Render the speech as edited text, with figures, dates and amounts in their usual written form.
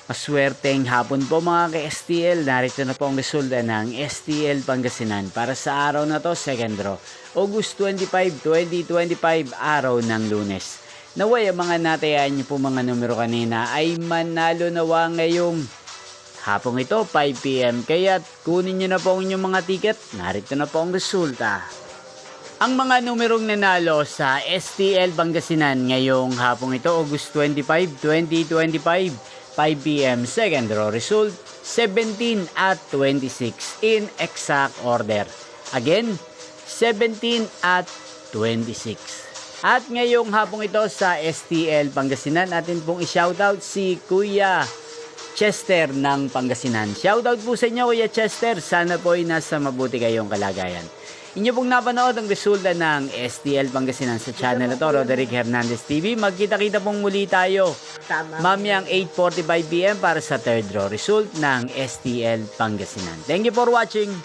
Maswerteng hapon po mga ka-STL. Narito na po ang resulta ng STL Pangasinan para sa araw na to, second draw. August 25, 2025, araw ng Lunes. Naway ang mga natayaan niyo po mga numero kanina ay manalo nawa ngayong hapong ito, 5 PM. Kaya kunin niyo na po ang inyong mga ticket. Narito na po ang resulta. Ang mga numerong nanalo sa STL Pangasinan ngayong hapong ito, August 25, 2025, 5 PM, second draw result, 17 at 26 in exact order. Again, 17 at 26. At ngayong hapong ito sa STL Pangasinan, natin pong i-shoutout si Kuya Chester ng Pangasinan. Shoutout po sa inyo Kuya Chester, sana po ay nasa mabuti kayong kalagayan. Inyo pong napanood ang resulta ng STL Pangasinan sa channel na to, Roderick Hernandez TV. Magkita-kita pong muli tayo mamayang 8:45 PM para sa third draw result ng STL Pangasinan. Thank you for watching.